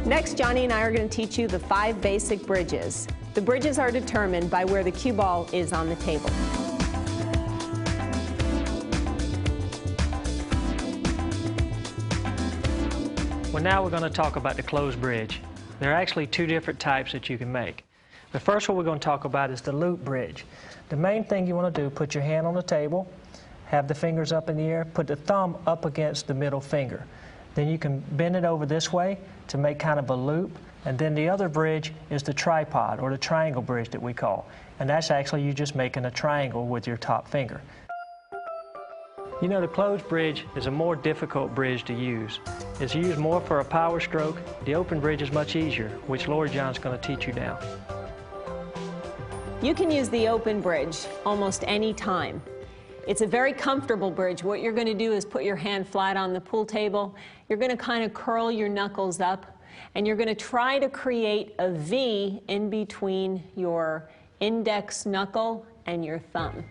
Next, Johnny and I are going to teach you the 5 basic bridges. The bridges are determined by where the cue ball is on the table. Well, now we're going to talk about the closed bridge. There are actually 2 different types that you can make. The first one we're going to talk about is the loop bridge. The main thing you want to do, put your hand on the table, have the fingers up in the air, put the thumb up against the middle finger. Then you can bend it over this way to make kind of a loop. And then the other bridge is the tripod, or the triangle bridge that we call. And that's actually you just making a triangle with your top finger. You know, the closed bridge is a more difficult bridge to use. It's used more for a power stroke. The open bridge is much easier, which Loree John's going to teach you now. You can use the open bridge almost any time. It's a very comfortable bridge. What you're going to do is put your hand flat on the pool table. You're going to kind of curl your knuckles up, and you're going to try to create a V in between your index knuckle and your thumb.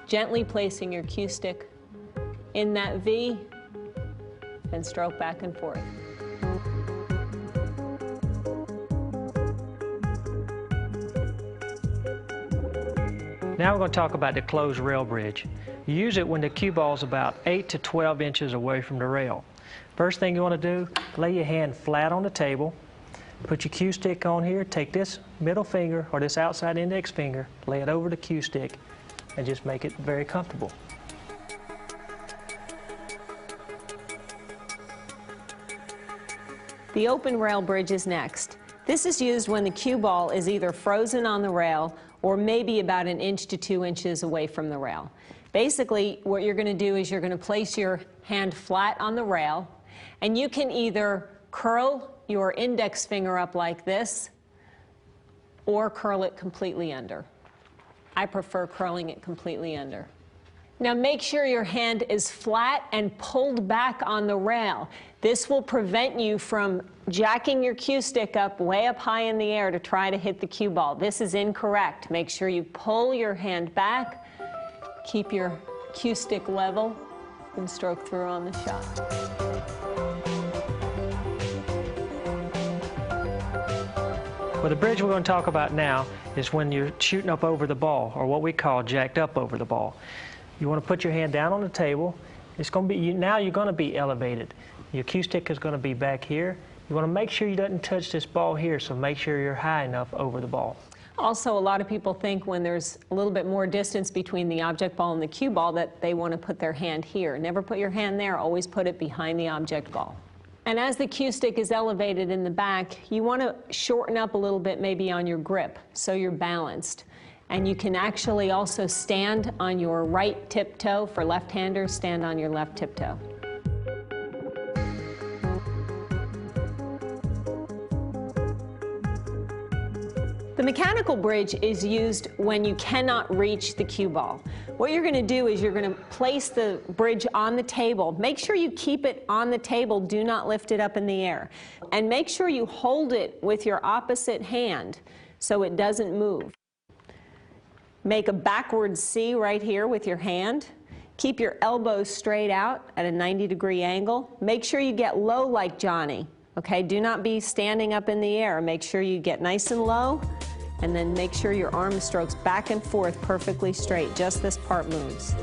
Gently placing your cue stick in that V and stroke back and forth. Now we're going to talk about the closed rail bridge. You use it when the cue ball is about 8 to 12 inches away from the rail. First thing you want to do, lay your hand flat on the table, put your cue stick on here, take this middle finger or this outside index finger, lay it over the cue stick, and just make it very comfortable. The open rail bridge is next. This is used when the cue ball is either frozen on the rail or maybe about 1 inch to 2 inches away from the rail. Basically, what you're going to do is you're going to place your hand flat on the rail, and you can either curl your index finger up like this or curl it completely under. I prefer curling it completely under. Now make sure your hand is flat and pulled back on the rail. This will prevent you from jacking your cue stick up way up high in the air to try to hit the cue ball. This is incorrect. Make sure you pull your hand back, keep your cue stick level, and stroke through on the shot. Well, the bridge we're going to talk about now is when you're shooting up over the ball, or what we call jacked up over the ball. You want to put your hand down on the table. It's going to be, now you're going to be elevated. Your cue stick is going to be back here. You want to make sure you don't touch this ball here, so make sure you're high enough over the ball. Also, a lot of people think when there's a little bit more distance between the object ball and the cue ball that they want to put their hand here. Never put your hand there, always put it behind the object ball. And as the cue stick is elevated in the back, you want to shorten up a little bit maybe on your grip so you're balanced. And you can actually also stand on your right tiptoe. For left-handers, stand on your left tiptoe. The mechanical bridge is used when you cannot reach the cue ball. What you're going to do is you're going to place the bridge on the table. Make sure you keep it on the table. Do not lift it up in the air. And make sure you hold it with your opposite hand so it doesn't move. Make a backward C right here with your hand. Keep your elbows straight out at a 90-degree angle. Make sure you get low like Johnny. Okay, do not be standing up in the air. Make sure you get nice and low, and then make sure your arm strokes back and forth perfectly straight. Just this part moves.